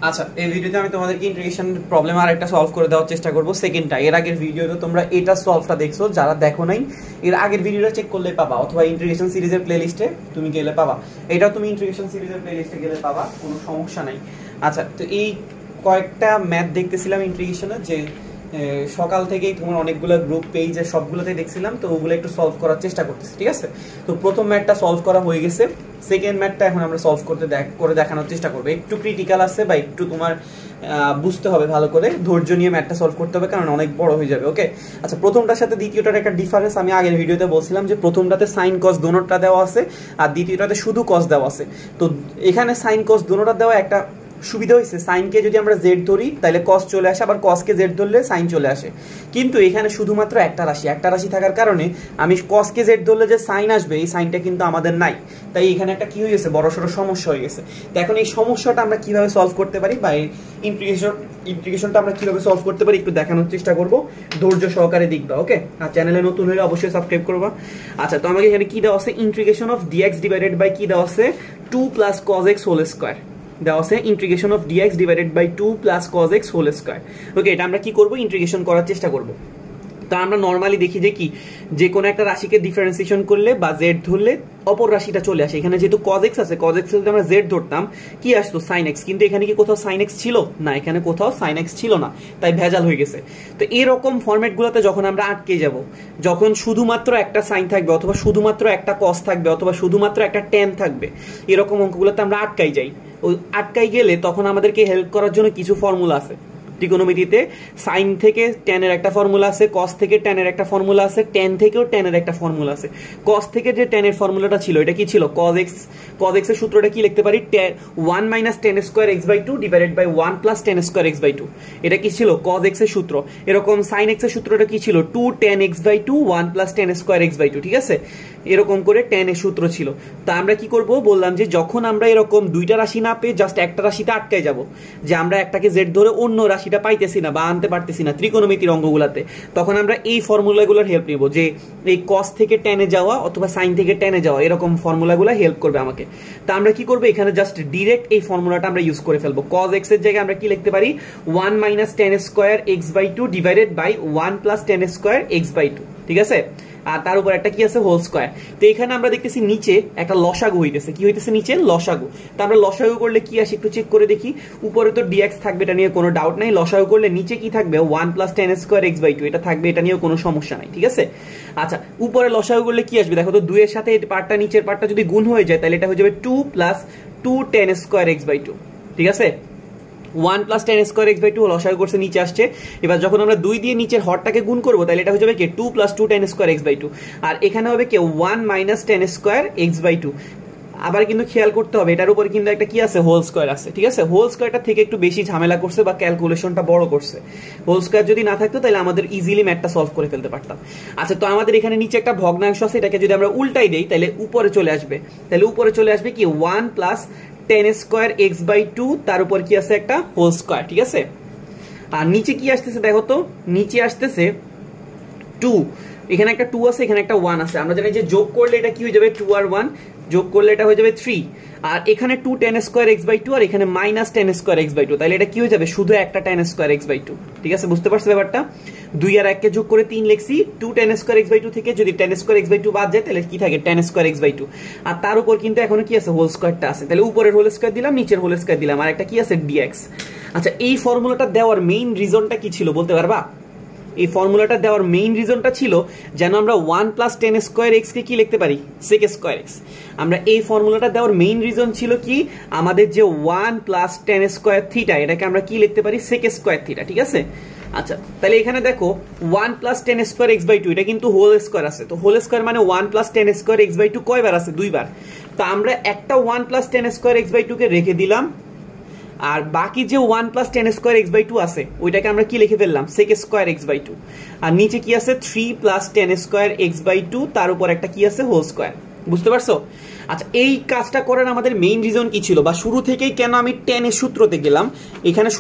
আচ্ছা, এই ভিডিওতে আমি তোমাদেরকে ইন্টিগ্রেশন প্রবলেম আর একটা সলভ করে দেওয়ার চেষ্টা করব সেকেন্ডটা। এর আগের ভিডিওতে তোমরা এটা সলভটা দেখছো, যারা দেখো নাই এর আগের ভিডিওটা চেক করলে পাবা, অথবা ইন্টিগ্রেশন সিরিজের প্লেলিস্টে তুমি গেলে পাবা। এটাও তুমি ইন্টিগ্রেশন সিরিজের প্লেলিস্টে গেলে পাবা, কোনো সমস্যা নাই। আচ্ছা, তো এই কয়েকটা ম্যাথ দেখতেছিলাম ইন্টিগ্রেশনে, যে সকাল থেকেই তোমার অনেকগুলো গ্রুপ পেজে সবগুলোতেই দেখছিলাম, তো ওগুলো একটু সলভ করার চেষ্টা করতেছি, ঠিক আছে? তো প্রথম ম্যাথটা সলভ করা হয়ে গেছে, সেকেন্ড ম্যাথটা এখন আমরা সলভ করে দেখানোর চেষ্টা করবো। একটু ক্রিটিক্যাল আছে বা একটু তোমার বুঝতে হবে ভালো করে, ধৈর্য নিয়ে ম্যাথটা সলভ করতে হবে, কারণ অনেক বড় হয়ে যাবে। ওকে, আচ্ছা, প্রথমটার সাথে দ্বিতীয়টার একটা ডিফারেন্স আমি আগের ভিডিওতে বলছিলাম যে প্রথমটাতে সাইন কস দোনোটা দেওয়া আছে আর দ্বিতীয়টাতে শুধু কস দেওয়া আছে। তো এখানে সাইন কস দোনোটা দেওয়া একটা সুবিধা হয়েছে, সাইনকে যদি আমরা জেড ধরি তাহলে কস চলে আসে, আবার কসকে জেড ধরলে সাইন চলে আসে। কিন্তু এখানে শুধুমাত্র একটা রাশি থাকার কারণে আমি কসকে জেড ধরলে যে সাইন আসবে, এই সাইনটা কিন্তু আমাদের নাই। তাই এখানে একটা কি হয়ে গেছে, বড়সড় সমস্যা হয়ে গেছে। তো এখন এই সমস্যাটা আমরা কিভাবে সলভ করতে পারি, বা এই ইন্টিগ্রেশনটা আমরা কিভাবে সলভ করতে পারি একটু দেখানোর চেষ্টা করব, ধৈর্য সহকারে দেখবা। ওকে, আর চ্যানেলে নতুন হলে অবশ্যই সাবস্ক্রাইব করবা। আচ্ছা, তো আমাকে এখানে কি দেওয়া আছে, integration of dx divided by কি দেওয়া আছে, 2 plus cos x whole square দেওয়া আছে, integration of dx divided by 2 plus cos x whole square. Okay, এটা আমরা কি করব, ইন্টিগ্রেশন করার চেষ্টা করব। তা আমরা নর্মালি দেখি যে কি, যে কোনো একটা রাশিকে ডিফারেন্সিয়েশন করলে বা জেড ধরলে অপর রাশিটা চলে আসে। এখানে যেহেতু কজ এক্স আছে, কজ এক্স যদি আমরা জেড ধরতাম কি আসতো, সাইন এক্স। কিন্তু এখানে কি কোথাও সাইন এক্স ছিল না, এখানে কোথাও সাইন এক্স ছিল না, তাই ভেজাল হয়ে গেছে। তো এরকম ফরম্যাটগুলোতে যখন আমরা আটকে যাব, যখন শুধুমাত্র একটা সাইন থাকবে, অথবা শুধুমাত্র একটা কস থাকবে, অথবা শুধুমাত্র একটা ট্যান থাকবে, এরকম অঙ্কগুলোতে আমরা আটকাই যাই। ওই আটকাই গেলে তখন আমাদেরকে হেল্প করার জন্য কিছু ফর্মুলা আছে। ত্রিকোণমিতিতে সাইন থেকে ট্যানের একটা ফর্মুলা আছে, কস থেকে ট্যানের একটা ফর্মুলা আছে, ট্যান থেকেও ট্যানের একটা ফর্মুলা আছে। কস থেকে যে ট্যানের ফর্মুলাটা ছিল, এটা কি ছিল, কজ এক্স এর সূত্রটা কি লিখতে পারি, 1 minus tan square x by 2 divided by 1 plus tan square x by 2। এটা কি ছিল, কজ এক্স এর সূত্র। এরকম সাইন এক্স এর সূত্রটা কি ছিল, 2 tan x by 2 1 plus tan square x by 2, ঠিক আছে? এরকম করে ট্যান এর সূত্র ছিল। তা আমরা কি করব, বললাম যে যখন আমরা এরকম দুইটা রাশি না পেয়ে জাস্ট একটা রাশিতে আটকায় যাব, যে আমরা একটাকে জেড ধরে অন্য রাশিটা পাইতেছি না বা আনতে পারতেছি না ত্রিকোণমিতির অঙ্কগুলোতে, তখন আমরা এই ফর্মুলাগুলোর হেল্প নিব, যে এই কস থেকে ট্যানে যাওয়া অথবা সাইন থেকে ট্যানে যাওয়া, এরকম ফর্মুলাগুলো হেল্প করবে আমাকে। তা আমরা কি করব, এখানে জাস্ট ডিরেক্ট এই ফর্মুলাটা আমরা ইউজ করে ফেলবো। কজ এক্স এর জায়গায় আমরা কি লিখতে পারি, 1 minus tan square x by 2 divided by 1 plus tan square x by 2, ঠিক আছে? আর তার উপর একটা কি আছে, হোল স্কোয়ার। তো এখানে আমরা দেখতেছি নিচে একটা লসাগু হইতেছে, কি হইতেছে নিচে, লসাগু। তো আমরা লসাগু করলে কি আসে একটু চেক করে দেখি। উপরে তো ডিএক্স থাকবে, এটা নিয়ে কোনো ডাউট নাই। লসাগু করলে নিচে কি থাকবে, 1 plus tan square x by 2, এটা থাকবে, এটা নিয়েও কোনো সমস্যা নাই, ঠিক আছে? আচ্ছা, উপরে লসাগু করলে কি আসবে, দেখো তো 2 এর সাথে এই পার্টটা নিচের পার্টটা যদি গুণ হয়ে যায়, তাহলে এটা হয়ে যাবে 2 plus 2 tan square x by 2, ঠিক আছে? 1 plus tan square x by 2 লসাগু করছে, নিচে আসছে। এবার যখন আমরা 2 দিয়ে নিচের হরটাকে গুণ করবো, তাহলে এটা হয়ে যাবে কি, 2 plus 2 tan square x by 2। আর এখানে হবে কি, 1 minus tan square x by 2। আবার কিন্তু খেয়াল করতে হবে, এটার উপরে কিন্তু একটা কি আছে, হোল স্কোয়ার আছে, ঠিক আছে? হোল স্কোয়ারটা থেকে একটু বেশি ঝামেলা করছে বা ক্যালকুলেশনটা বড় করছে। হোল স্কোয়ার যদি না থাকতো তাহলে আমাদের ইজিলি ম্যাথটা সলভ করে ফেলতে পারতাম। আচ্ছা, তো আমাদের এখানে নিচে একটা ভগ্নাংশ আছে, এটাকে যদি আমরা উল্টাই দেই তাহলে উপরে চলে আসবে। তাহলে উপরে চলে আসবে কি, 1 plus tan square x by 2, তার উপর কি আছে, একটা হোল স্কোয়ার, ঠিক আছে? আর নিচে কি আসতেছে, দেখো তো নিচে আসতেছে 2, এখানে একটা 2 আছে, এখানে একটা 1 আছে। আমরা জানি যে যোগ করলে এটা কি হয়ে যাবে, 2 আর 1 যোগ করলে এটা হয়ে যাবে 3। আর এখানে 2 টেন স্কোয়ার এক্স বাই 2 আর এখানে minus tan square x by 2, তাহলে এটা কি হয়ে যাবে, শুধু একটা টেন স্কোয়ার এক্স বাই 2, ঠিক আছে? বুঝতে পারছো ব্যাপারটা? 2 আর 1 কে যোগ করে 3 লিখছি, 2 টেন স্কোয়ার এক্স বাই 2 থেকে যদি টেন স্কোয়ার এক্স বাই 2 বাদ যায়, তাহলে কি থাকে, টেন স্কোয়ার এক্স বাই 2। আর তার উপর কিন্তু এখনো কি আছে, হোল স্কোয়ারটা আছে। তাহলে উপরের হোল স্কোয়ার দিলাম, নিচের হোল স্কোয়ার দিলাম, আর একটা কি আছে, ডিএক্স। আচ্ছা, এই ফর্মুলাটা দেওয়ার মেইন রিজনটা কি ছিল বলতে পারবা? এই ফর্মুলাটা দেওয়ার মেইন রিজনটা ছিল যেন আমরা 1 প্লাস টেন স্কোয়ার এক্স কে কি লিখতে পারি, সেক স্কোয়ার এক্স। আমরা এই ফর্মুলাটা দেওয়ার মেইন রিজন ছিল কি, আমাদের যে 1 প্লাস টেন স্কোয়ার থিটা, এটাকে আমরা কি লিখতে পারি, সেক স্কোয়ার থিটা, ঠিক আছে? আচ্ছা, তাহলে এখানে দেখো 1 plus tan square x by 2, এটা কিন্তু হোল স্কোয়ার আছে। তো হোল স্কোয়ার মানে 1 plus tan square x by 2 কয়বার আছে, 2 বার। তো আমরা একটা 1 plus tan square x by 2 কে রেখে দিলাম, আর বাকি যে 1 plus tan square x by 2 আছে, ওইটাকে আমরা কি লিখে ফেললাম, সেক স্কোয়ার এক্স বাই 2। আর নিচে কি আছে, 3 plus tan square x by 2, তার উপর একটা কি আছে, হোল স্কোয়ার। বুঝতে পারছো? আচ্ছা, এই কাজটা করার আমাদের মেইন রিজন কি ছিল, বা শুরু থেকেই কেন আমি টেন এর সূত্রতে গেলাম, এখানে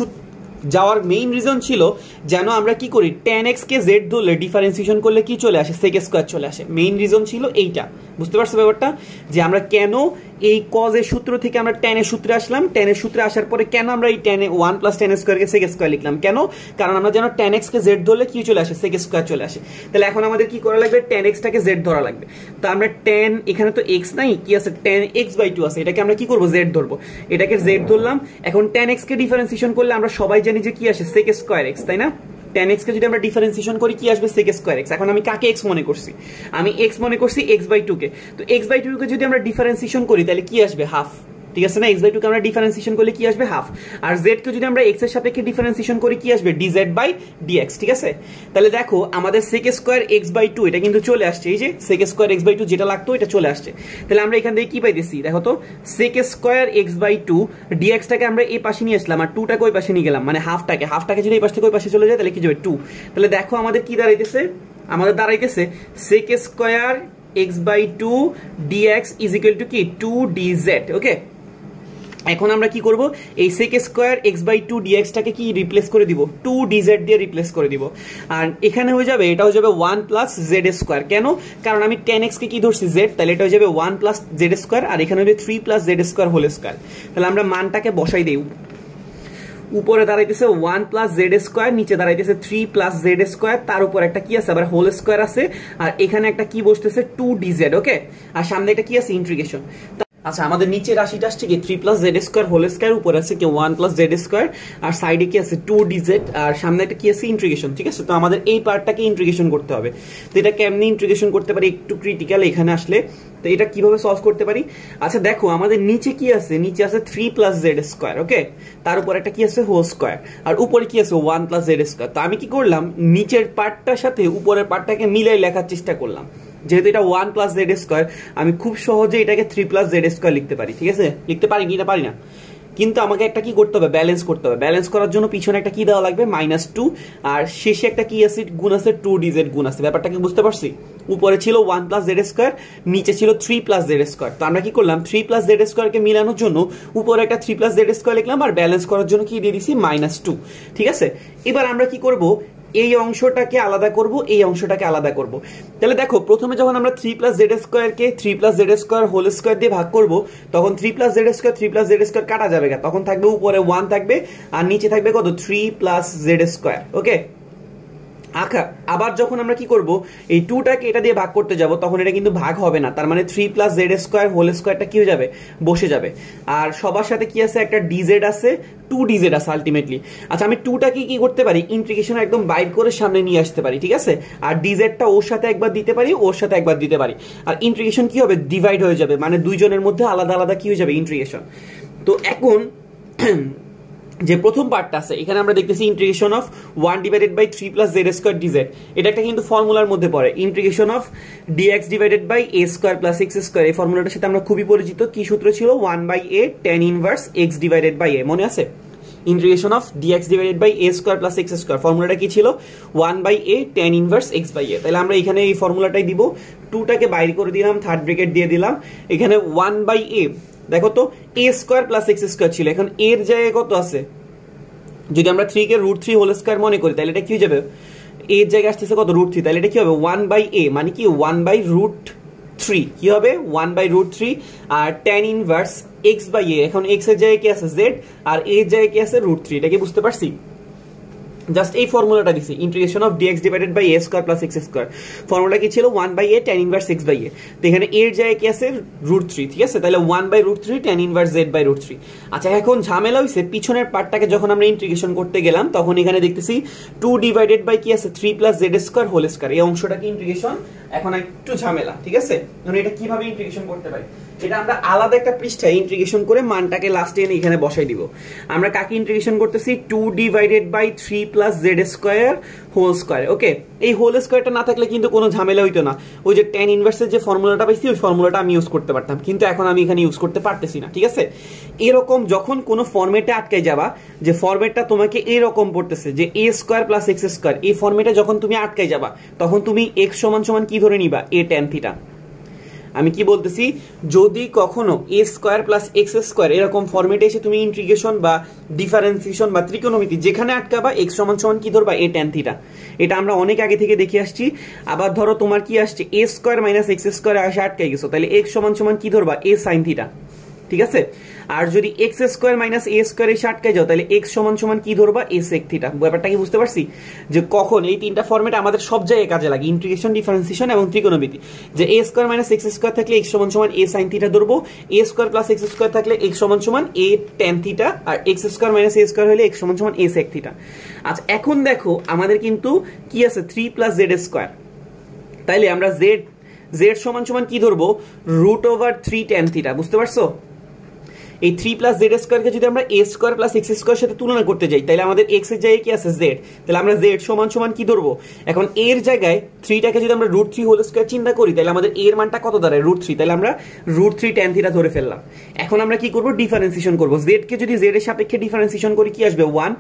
যাওয়ার মেইন রিজন ছিল যেন আমরা কি করি, tan x কে z ধরলে ডিফারেন্সিয়েশন করলে কি চলে আসে, sec স্কয়ার চলে আসে। মেইন রিজন ছিল এইটা। বুঝতে পারছো ব্যাপারটা, যে আমরা কেন এই কজের সূত্র থেকে আমরা টেনের সূত্রে আসলাম, টেনের সূত্রে আসার পরে কেন আমরা এই টেনে 1 প্লাস টেন স্কোয়ারকে সেক স্কোয়ার লিখলাম, কেন? কারণ আমরা যেন টেন এক্স কে জেড ধরলে কি চলে আসে, সেক স্কোয়ার চলে আসে। তাহলে এখন আমাদের কি করা লাগবে, টেন এক্সটাকে জেড ধরা লাগবে। তো আমরা টেন, এখানে তো এক্স নাই, কি আছে, টেন এক্স বাই টু আছে, এটাকে আমরা কি করবো, জেড ধরবো, এটাকে জেড ধরলাম। এখন টেন এক্স কে ডিফারেন্সিয়েশন করলে আমরা সবাই জানি যে কি আসে, সেক স্কোয়ার এক্স, তাই না? টেন এক্স কে যদি আমরা ডিফারেন্সিয়েশন করি কি আসবে, সেক স্কোয়ার এক্স। এখন আমি কাকে এক্স মনে করছি, আমি এক্স মনে করছি এক্স বাই টু কে। তো এক্স বাই টু কে যদি আমরা ডিফারেন্সিয়েশন করি তাহলে কি আসবে, হাফ, ঠিক আছে না? এক্স বাই টু কে আমরা ডিফারেন্সিয়েশন করলে কি আসবে, হাফ। আর জেড কে যদি আমরা এক্স এর সাপেক্ষে ডিফারেন্সিয়েশন করি কি আসবে, ডিজেড বাই ডিএক্স, ঠিক আছে? তাহলে দেখো আমাদের sec square x by two এটা কিন্তু চলে আসছে, এই যে sec square x by two যেটা লাগতো এটা চলে আসছে। তাহলে আমরা এখান থেকে কি পাইতেছি, দেখো তো, sec square x by two ডিএক্সটাকে আমরা এই পাশে নিয়ে আসলাম আর টুটাকে ওই পাশে নিয়ে গেলাম, মানে হাফটাকে যদি এই পাশ থেকে ওই পাশে চলে যায় তাহলে কি যাবে, টু। তাহলে দেখো আমাদের কি দাঁড়াইতেছে, আমাদের দাঁড়াইতেছে sec square x by two dx is equal to কি, টু ডিজেড। ওকে, এখন আমরা কি করব, এই sec square x by two ডিএক্সটাকে কি রিপ্লেস করে দিব, টু ডিজেড দিয়ে রিপ্লেস করে দিব। আর এখানে হয়ে যাবে, এটা হয়ে যাবে 1 প্লাস জেড স্কোয়ার। কেন? কারণ আমি টেন এক্স কে কি ধরছি, জেড, তাহলে এটা হয়ে যাবে 1 প্লাস জেড স্কোয়ার, আর এখানে হবে 3 plus z square whole square. তাহলে আমরা মানটাকে বসাই দিই, উপরে দাঁড়াইতেছে 1 প্লাস জেড স্কোয়ার, নিচে দাঁড়াইতেছে 3 প্লাস জেড স্কোয়ার, তার উপর একটা কি আছে আবার হোল স্কোয়ার আছে, আর এখানে একটা কি বসতেছে, টু ডিজেড। ওকে, আর সামনে একটা কি আছে, ইন্টিগ্রেশন। আচ্ছা, আমাদের নিচে রাশিটা আসছে কি 3 plus z square whole square, উপরে আছে কি 1 প্লাস জেড স্কোয়ার, আর সাইডে কি আছে 2 ডিজেড, আর সামনে একটা কি আছে, ইন্টিগ্রেশন। ঠিক আছে, তো আমাদের এই পার্টটাকে ইন্টিগ্রেশন করতে হবে। তো এটা কেমনি ইন্টিগ্রেশন করতে পারি, একটু ক্রিটিক্যাল এখানে আসলে। তো এটা কিভাবে সলভ করতে পারি, আচ্ছা দেখো আমাদের নিচে কি আছে, নিচে আছে 3 প্লাস জেড স্কোয়ার। ওকে, তার উপর একটা কি আছে, হোল স্কোয়ার, আর উপরে কি আছে 1 প্লাস জেড স্কোয়ার। তো আমি কি করলাম, নিচের পার্টটার সাথে উপরের পার্টটাকে মিলাই লেখার চেষ্টা করলাম। যেহেতু এটা 1 প্লাস জেড স্কোয়ার, আমি খুব সহজে এটাকে 3 প্লাস জেড স্কোয়ার লিখতে পারি। ঠিক আছে, লিখতে পারি কি না, পারি না, কিন্তু আমাকে একটা কি করতে হবে, ব্যালেন্স করতে হবে। ব্যালেন্স করার জন্য পিছনে একটা কি দেওয়া লাগবে, -2, আর শেষে একটা কি আছে, গুণ আছে, 2 ডিজেড গুণ আছে। ব্যাপারটা কি বুঝতে পারছি? উপরে ছিল 1 প্লাস জেড স্কোয়ার, নিচে ছিল 3 প্লাস জেড স্কোয়ার। তো আমরা কি করলাম, 3 প্লাস জেড স্কোয়ারকে মিলানোর জন্য উপরে একটা 3 প্লাস জেড স্কোয়ার লিখলাম, আর ব্যালেন্স করার জন্য কি দিয়ে দিছি, -2। ঠিক আছে, এবার আমরা কি করব, এই অংশটাকে আলাদা করব, এই অংশটাকে আলাদা করব। তাহলে দেখো, প্রথমে যখন আমরা 3 প্লাস জেড স্কোয়ারকে 3 plus z square whole square দিয়ে ভাগ করব, তখন 3 plus z square 3 plus z square কাটা যাবে, তখন থাকবে উপরে 1 থাকবে, আর নিচে থাকবে কত, 3 প্লাস জেড স্কোয়ার। ওকে, আবার যখন আমরা কি করব, এই 2টাকে এটা দিয়ে ভাগ করতে যাব, তখন এটা কিন্তু ভাগ হবে না, তার মানে 3 প্লাস জেড স্কোয়ার হোল স্কোয়ারটা কি হয়ে যাবে, বসে যাবে। আর সবার সাথে কি আছে, একটা ডিজেড আছে, 2 ডিজেড আছে আলটিমেটলি। আচ্ছা, আমি 2টাকে কি করতে পারি, ইন্টিগ্রেশন একদম বাইর করে সামনে নিয়ে আসতে পারি। ঠিক আছে, আর ডিজেডটা ওর সাথে একবার দিতে পারি, ওর সাথে একবার দিতে পারি, আর ইন্টিগ্রেশন কি হবে, ডিভাইড হয়ে যাবে, মানে দুইজনের মধ্যে আলাদা আলাদা কি হয়ে যাবে, ইন্টিগ্রেশন। তো এখন যে প্রথম পার্টটা আছে, এখানে আমরা দেখতেছি integration of 1 divided by 3 plus z square dz. এটা একটা কিন্তু ফর্মুলার মধ্যে পড়ে, integration of dx divided by a square plus x square. এই ফর্মুলাটার সাথে আমরা খুবই পরিচিত। কি সূত্র ছিল, 1/a tan inverse x divided by a, মনে আছে? Integration of dx divided by a square plus x square, ফর্মুলাটা কি ছিল, 1/a tan inverse x by a. তাহলে আমরা এখানে এই ফর্মুলাটাই দিব, 2টাকে বাইর করে দিলাম, থার্ড ব্র্যাকেট দিয়ে দিলাম, এখানে 1/a, দেখো তো এ স্কোয়ার প্লাস এক্স স্কোয়ার ছিল, এখন এর জায়গায় কত আছে, যদি আমরা 3 কে √3 হোল স্কয়ার মনে করি, তাহলে এটা কি হয়ে যাবে, এর জায়গায় আসতেছে কত, √3, তাহলে এটা কি হবে 1/a, মানে কি 1/√3, কি হবে 1/√3, আর tan ইনভার্স x/a, এখন x এর জায়গায় কি আছে, z, আর a এর জায়গায় কি আছে, √3। এটা কি বুঝতে পারছি? জাস্ট এই ফর্মুলাটা দিছি, integration of dx divided by a square plus x square. Formula কি ছিল, 1/a tan ইনভার্স x/a। তো এখানে এর জায়গায় কি আছে, √3। ঠিক আছে, তাহলে 1/√3 tan ইনভার্স z/√3। আচ্ছা, এখন ঝামেলা হইছে, পিছনের পার্টটাকে যখন আমরা ইন্টিগ্রেশন করতে গেলাম, তখন এখানে দেখতেছি 2 ডিভাইডেড বাই কি আছে, 3 plus z square whole square. এই অংশটাকে ইন্টিগ্রেশন এখন একটু ঝামেলা। ঠিক আছে, মানে এটা কিভাবে ইন্টিগ্রেশন করতে পারি, এটা আমরা আলাদা একটা পৃষ্ঠায় ইন্টিগ্রেশন করে মানটাকে লাস্টে এনে এখানে বসাই দিব। আমরা কাকে ইন্টিগ্রেশন করতেছি, 2 divided by 3 plus z square whole square. Okay, এই হোল স্কয়ারটা না থাকলে কিন্তু কোনো ঝামেলা হইতো না। ওই যে tan ইনভার্সের যে ফর্মুলাটা পাইছি, ওই ফর্মুলাটা আমি ইউজ করতে পারতাম, কিন্তু এখন আমি এখানে ইউজ করতে পারতেছি না। ঠিক আছে, এরকম যখন কোনো ফর্মেটে আটকাই যাবা, যে ফর্মেটটা তোমাকে এরকম পড়তেছে যে a square plus x square, এই ফর্মেটে যখন তুমি আটকাই যাবা, তখন তুমি x সমান সমান কি ধরে নিবা, a tan থিটা। আমি কি বলতেছি, যদি কখনো a square plus x square এরকম ফরম্যাটে এসে তুমি ইন্টিগ্রেশন বা ডিফারেন্সিয়েশন বা ত্রিকোণমিতি যেখানে আটকাবা x সমান সমান কি ধরবা a tan থিটা, এটা আমরা অনেক আগে থেকে দেখে আসছি। আবার ধরো তোমার কি আসছে a square minus x square আসে আটকে গেছো, তাহলে x সমান সমান কি ধরবা a sin থিটা, ঠিক আছে। আর যদি এক্স স্কয়ার মাইনাস এ স্কয়ার এসে আটকায় যাও তাহলে এক্স সমান সমান কি ধরবা এ সেক থিটা। ব্যাপারটা কি বুঝতে পারছি, যে কখন এই তিনটা ফরম্যাট আমাদের সব জায়গায় কাজে লাগে, ইন্টিগ্রেশন, ডিফারেন্সিয়েশন এবং ত্রিকোণমিতি। যে এ স্কয়ার মাইনাস এক্স স্কয়ার থাকলে এক্স সমান সমান এ সাইন থিটা ধরবো, এ স্কয়ার প্লাস এক্স স্কয়ার থাকলে এক্স সমান সমান এ ট্যান থিটা, আর এক্স স্কয়ার মাইনাস এ স্কয়ার হলে এক্স সমান সমান এ সেক থিটা। আচ্ছা এখন দেখো আমাদের কিন্তু কি আছে 3 প্লাস জেড স্কয়ার, তাইলে আমরা জেড সমান সমান কি ধরবো রুট ওভার 3 ট্যান থিটা, বুঝতে পারছো। এই 3 প্লাস জেড স্কয়ারকে যদি আমরা a square plus x square সাথে তুলনা করতে যাই তাহলে আমাদের x এর জায়গায় কি আছে z, তাহলে আমরা z সমান সমান কি ধরবো, এখন a এর জায়গায় 3টাকে যদি আমরা √3 হোল স্কয়ার চিন্তা করি তাহলে আমাদের a এর মানটা কত দাঁড়ায় √3, তাহলে আমরা √3 tan থিটা ধরে ফেললাম। এখন আমরা কি করব, ডিফারেন্সিয়েশন করব। z কে যদি z এর সাপেক্ষে ডিফারেন্সিয়েশন করি কি আসবে 1,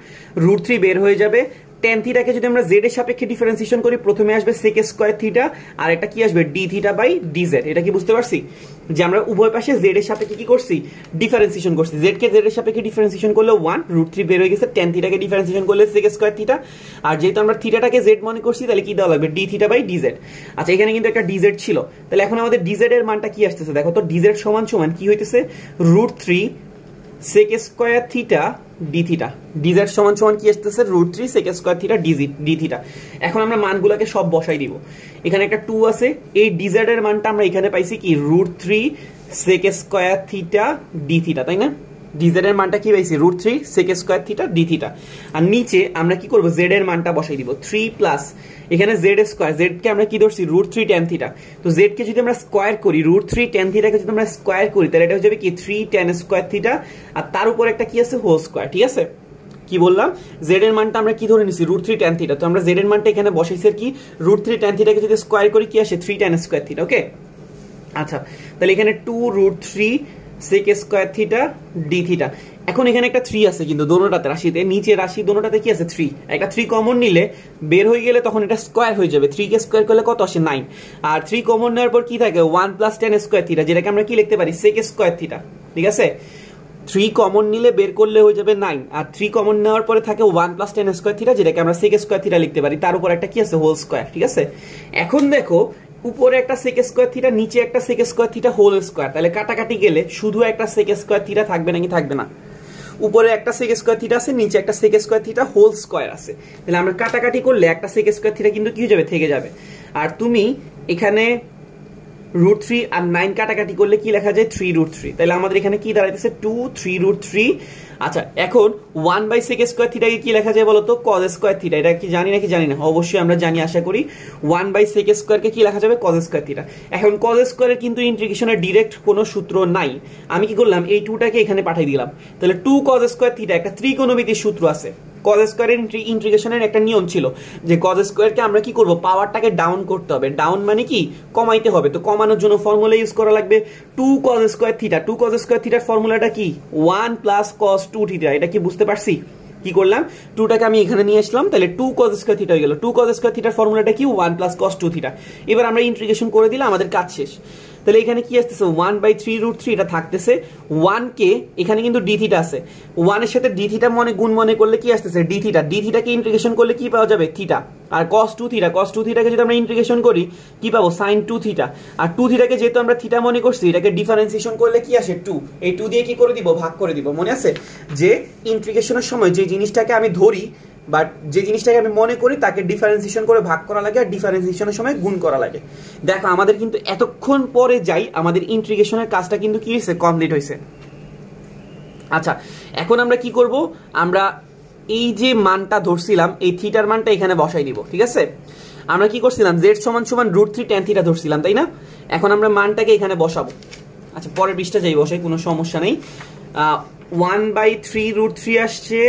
√3 বের হয়ে যাবে। tan থিটাকে যদি আমরা z এর সাপেক্ষে ডিফারেন্সিয়েশন করি প্রথমে আসবে sec স্কয়ার থিটা আর এটা কি আসবে d থিটা বাই dz। এটা কি বুঝতে পারছি যে আমরা উভয় পাশে z এর সাপেক্ষে কি করছি, ডিফারেন্সিয়েশন করছি। z কে z এর সাপেক্ষে ডিফারেন্সিয়েশন করলে 1, √3 বের হয়ে গেছে। tan থিটাকে ডিফারেন্সিয়েশন করলে sec স্কয়ার থিটা, আর যেহেতু আমরা থিটাটাকে z মনে করছি তাহলে কি দেওয়া লাগবে d থিটা বাই dz। আচ্ছা এখানে কিন্তু একটা dz ছিল, তাহলে এখন আমাদের dz এর মানটা কি আসতেছে দেখো তো, dz সমান সমান কি হইতেছে √3 sec square theta d theta, dz সমান সমান কি আসতেছে √3 sec square theta d theta. এখন আমরা মানগুলোকে সব বসাই দিব, এখানে একটা 2 আছে, এই dz এর মানটা আমরা এখানে পাইছি কি √3 sec square theta d theta, তাই না। dz এর মানটা কি পাইছি √3 sec square theta d theta, আর নিচে আমরা কি করব z এর মানটা বসাই দিব 3 প্লাস এখানে z স্কয়ার, z কে আমরা কি ধরছি √3 tan থিটা, তো z কে যদি আমরা স্কয়ার করি √3 tan থিটাকে যদি আমরা স্কয়ার করি তাহলে এটা হয়ে যাবে কি 3 tan স্কয়ার থিটা, আর তার উপর একটা কি আছে হোল স্কয়ার, ঠিক আছে। কি বললাম, z এর মানটা আমরা কি ধরে নিছি √3 tan থিটা, তো আমরা z এর মানটা এখানে বসাইছি কি √3 tan থিটাকে যদি স্কয়ার করি কি আসে 3 tan স্কয়ার থিটা, ওকে। আচ্ছা তাহলে এখানে 2√3 sec square theta d theta. এখন এখানে একটা 3 আছে কিন্তু দোনোটাতে রাশিতে, নিচে রাশি দোনোটাতে কি আছে 3, একটা 3 কমন নিলে বের হয়ে গেলে তখন এটা স্কয়ার হয়ে যাবে, 3 কে স্কয়ার করলে কত আসে 9, আর 3 কমন নেওয়ার পর কি থাকে 1 প্লাস tan স্কয়ার থিটা, যেটাকে আমরা কি লিখতে পারি sec স্কয়ার থিটা, ঠিক আছে। 3 কমন নিলে বের করলে হয়ে যাবে 9, আর 3 কমন নেওয়ার পরে থাকে 1 প্লাস tan স্কয়ার থিটা, যেটাকে আমরা sec স্কয়ার থিটা লিখতে পারি, তার উপর একটা কি আছে হোল স্কয়ার, ঠিক আছে। এখন দেখো উপরে একটা sec স্কয়ার থিটা নিচে একটা sec square theta whole square, তাহলে কাটাকাটি গেলে শুধু একটা sec স্কয়ার থিটা থাকবে নাকি থাকবে না, উপরে একটা sec স্কয়ার থিটা আছে নিচে একটা sec square theta whole square আছে, তাহলে আমরা কাটাকাটি করলে একটা sec স্কয়ার থিটা কিন্তু কি হয়ে যাবে থেকে যাবে, আর তুমি এখানে √3 আর 9 কাটাকাটি করলে কি লেখা যায় 3√3, তাহলে আমাদের এখানে কি দাঁড়াইতেছে 2 3√3। আচ্ছা এখন 1 বাই sec স্কয়ার থিটাকে কি লেখা যায় বলো তো cos স্কয়ার থিটা, এটা কি জানি নাকি জানি না, অবশ্যই আমরা জানি আশা করি। 1 বাই sec স্কয়ারকে কি লেখা যাবে cos স্কয়ার থিটা। এখন cos স্কয়ারের কিন্তু ইন্টিগ্রেশনের ডাইরেক্ট কোনো সূত্র নাই, আমি কি করলাম এই 2টাকে এখানে পাঠিয়ে দিলাম, তাহলে 2 cos স্কয়ার থিটা একটা ত্রিকোণমিতির সূত্র আছে। cos স্কয়ারের ইন্টিগ্রেশনের একটা নিয়ম ছিল যে cos স্কয়ারকে আমরা কি করব পাওয়ারটাকে ডাউন করতে হবে, ডাউন মানে কি কমাইতে হবে, তো কমানোর জন্য ফর্মুলা ইউজ করা লাগবে 2 cos square theta. 2 cos square থিটার ফর্মুলাটা কি 1 প্লাস cos 2 থিটা, এটা কি বুঝতে পারছি। কি করলাম 2টাকে আমি এখানে নিয়ে আসলাম, তাহলে 2 cos স্কয়ার থিটা হয়ে গেল। 2 cos স্কয়ার থিটার ফর্মুলাটা কি 1 প্লাস cos 2 থিটা। এবার আমরা ইন্টিগ্রেশন করে দিলে আমাদের কাজ শেষ। তাহলে এখানে কি আসতেছে 1 বাই 3√3, এটা থাকতেছে 1 কে এখানে কিন্তু d থিটা আছে, 1 এর সাথে d থিটা মনে গুণ মনে করলে কি আসতেছে d থিটা, d থিটাকে ইন্টিগ্রেশন করলে কি পাওয়া যাবে থিটা, আর cos 2 থিটা, cos 2 থিটাকে যদি আমরা ইন্টিগ্রেশন করি কি পাবো sin 2 থিটা, আর 2 থিটাকে যেহেতু আমরা থিটা মনে করছি এটাকে ডিফারেন্সিয়েশন করলে কি আসে 2, এই 2 দিয়ে কি করে দিব ভাগ করে দিব। মনে আছে যে ইন্টিগ্রেশনের সময় যে জিনিসটাকে আমি ধরি বাট যে জিনিসটাকে আমি মনে করি তাকে ডিফারেন্সিয়েশন করে ভাগ করা লাগে আর ডিফারেন্সিয়েশনের সময় গুণ করা লাগে। দেখো আমাদের কিন্তু এতক্ষণ পরে যাই আমাদের ইন্টিগ্রেশনের কাজটা কিন্তু কি হয়েছে কমপ্লিট হয়েছে। আচ্ছা এখন আমরা কি করব, আমরা এই যে মানটা ধরছিলাম এই থিটার মানটা এখানে বসাই দিব, ঠিক আছে। আমরা কি করছিলাম z সমান সমান √3 tan থিটা ধরছিলাম তাই না, এখন আমরা মানটাকে এখানে বসাবো। আচ্ছা পরের পৃষ্ঠা যাই বসাই, কোনো সমস্যা নেই। 1 বাই 3√3 আসছে,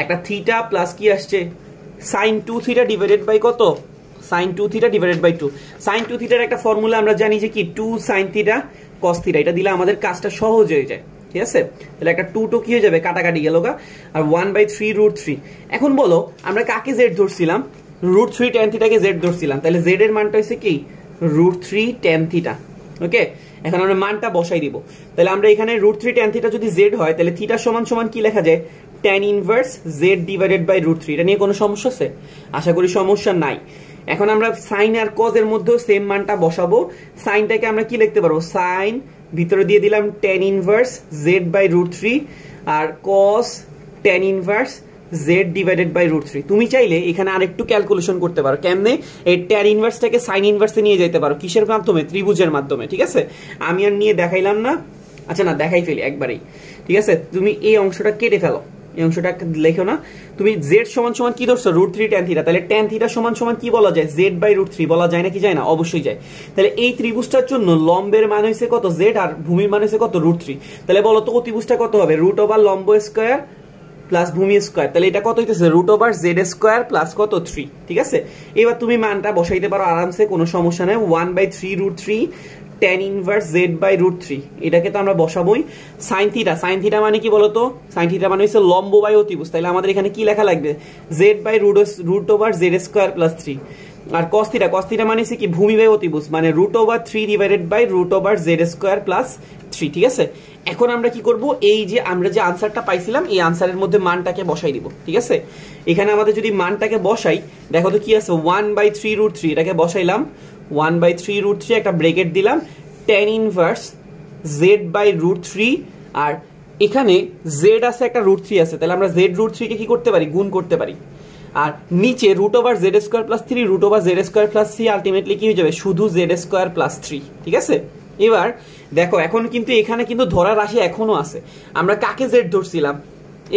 একটা থিটা প্লাস কি আসছে sin 2 থিটা ডিভাইডেড বাই কত sin 2 theta divided by 2। sin 2 থিটার একটা ফর্মুলা আমরা জানি যে কি 2 sin থিটা cos থিটা, এটা দিলে আমাদের কাজটা সহজ হয়ে যায়, ঠিক আছে। তাহলে একটা 2 কি হয়ে যাবে কাটাকাটি গেল গা, আর 1 বাই 3√3। এখন বলো আমরা কাকে z ধরছিলাম √3 tan থিটাকে z ধরছিলাম, তাহলে z এর মানটা হচ্ছে কি √3 tan থিটা, ওকে, এখন আমরা মানটা বসাই দিব। তাহলে আমরা এখানে √3 tan থিটা যদি z হয় তাহলে থিটা সমান সমান কি লেখা যায়, tan inverse z divided by √3। এটা নিয়ে কোনো সমস্যা আছে? আশা করি সমস্যা নাই। এখন আমরা সাইন আর কজ এর মধ্যেও সেম মানটা বসাবো। সাইনটাকে আমরা কি লিখতে পারবো, সাইন ভিতরে দিয়ে দিলাম tan ইনভার্স z বাই √3 আর cos tan inverse z divided by √3। তুমি চাইলে এখানে আরেকটু ক্যালকুলেশন করতে পারো। কেমনে? এই tan ইনভার্সটাকে সাইন ইনভার্সে নিয়ে যেতে পারো। কিসের মাধ্যমে? ত্রিভুজের মাধ্যমে। ঠিক আছে, আমি আর নিয়ে দেখাইলাম না। আচ্ছা না, দেখাই ফেলি একবারেই। ঠিক আছে, তুমি এই অংশটা কেটে ফেলো, এই অংশটা লেখো না। তুমি z সমান সমান কি ধরছো, √3 tan থিটা। তাহলে tan থিটা সমান সমান কি বলা যায়, z বাই √3 বলা যায় না কি যায় না? অবশ্যই যায়। তাহলে এই ত্রিভুজটার জন্য লম্বের মান হইছে কত, z, আর ভূমির মান হইছে কত, √3। তাহলে বলো তো অতিভুজটা কত হবে, √ লম্ব স্কয়ার প্লাস ভূমি স্কয়ার। তাহলে এটা কত হইতেছে, √ z স্কয়ার প্লাস কত, 3। ঠিক আছে, এবার তুমি মানটা বসাইতে পারো আরামসে, কোনো সমস্যা নেই। 1/3 √3 tan ইনভার্স z বাই √3, এটাকে তো আমরা বসাবোই। সাইন থিটা, সাইন থিটা মানে কি বলতো, সাইন থিটা মানে হচ্ছে লম্ব বাই অতিভুজ। তাহলে আমাদের এখানে কি লেখা লাগবে, z by √z square plus 3। আর cos থিটা, cos থিটা মানে কি, ভূমি বাই অতিভুজ, মানে √3 divided by √z square plus 3। ঠিক আছে, এখন আমরা কি করব, এই যে আমরা যে আনসারটা পাইছিলাম এই আনসারের মধ্যে মানটাকে বসাই দিব। ঠিক আছে, এখানে আমাদের যদি মানটাকে বসাই, দেখো তো কি আছে, 1/3 √3, এটাকে বসাইলাম 1/3 √3, একটা ব্রেকেট দিলাম, tan ইনভার্স z বাই √3, আর এখানে z আছে একটা √3 আছে, তাহলে আমরা z √3 কে কি করতে পারি, গুণ করতে পারি। আর নিচে √z square plus 3, √z square plus 3 ultimately কি হয়ে যাবে, শুধু z স্কয়ার প্লাস 3। ঠিক আছে, এবার দেখো এখন কিন্তু এখানে কিন্তু ধরা রাশি এখনো আছে। আমরা কাকে z ধরছিলাম,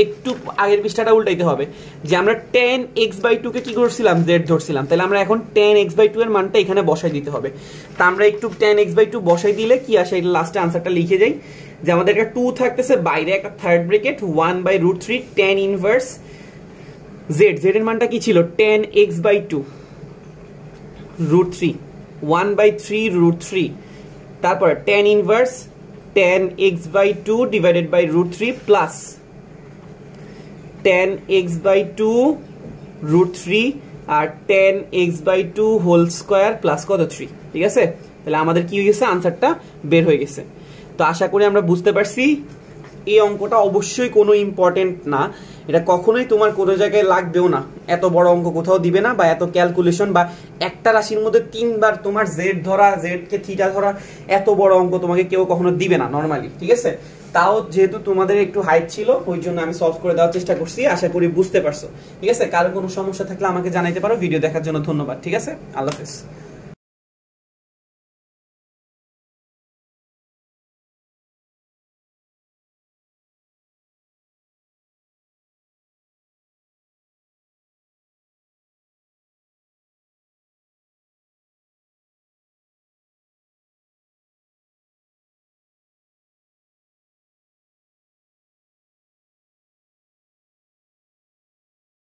একটু আগের পৃষ্ঠাটা উল্টাইতে হবে, যে আমরা tan x/2 কে কি করছিলাম, z ধরছিলাম। তাহলে আমরা এখন tan x/2 এর মানটা এখানে বসাই দিতে হবে। তা আমরা একটু tan x/2 বসাই দিলে কি আসে, এটা লাস্টে আনসারটা লিখে যাই, যে আমাদের একটা 2 থাকতেছে, বাইরে একটা third bracket, 1/√3 tan inverse z, z এর মানটা কি ছিল, tan x/2 √3, 1/3 √3, তারপর tan ইনভার্স tan x/2 divided by √3 plus tan x/2 √3 আর tan x/2 whole square plus কত, 3। ঠিক আছে, তাহলে আমাদের কি হয়ে গেছে, আনসারটা বের হয়ে গেছে। তো আশা করি আমরা বুঝতে পারছি। এই অঙ্কটা অবশ্যই কোনো ইম্পর্টেন্ট না, এটা কখনোই তোমার কোনো জায়গায় লাগবেও না। এত বড় অঙ্ক কোথাও দিবে না, বা এত ক্যালকুলেশন, বা একটা রাশির মধ্যে 3 বার তোমার জেড ধরা, জেড কে থিটা ধরা, এত বড় অঙ্ক তোমাকে কেউ কখনো দিবে না নরমালি। ঠিক আছে, তাও যেহেতু তোমাদের একটু হাইট ছিল ওই জন্য আমি সলভ করে দেওয়ার চেষ্টা করছি। আশা করি বুঝতে পারছো। ঠিক আছে, কারো কোনো সমস্যা থাকলে আমাকে জানাইতে পারো। ভিডিও দেখার জন্য ধন্যবাদ। ঠিক আছে, আল্লাহ হাফেজ।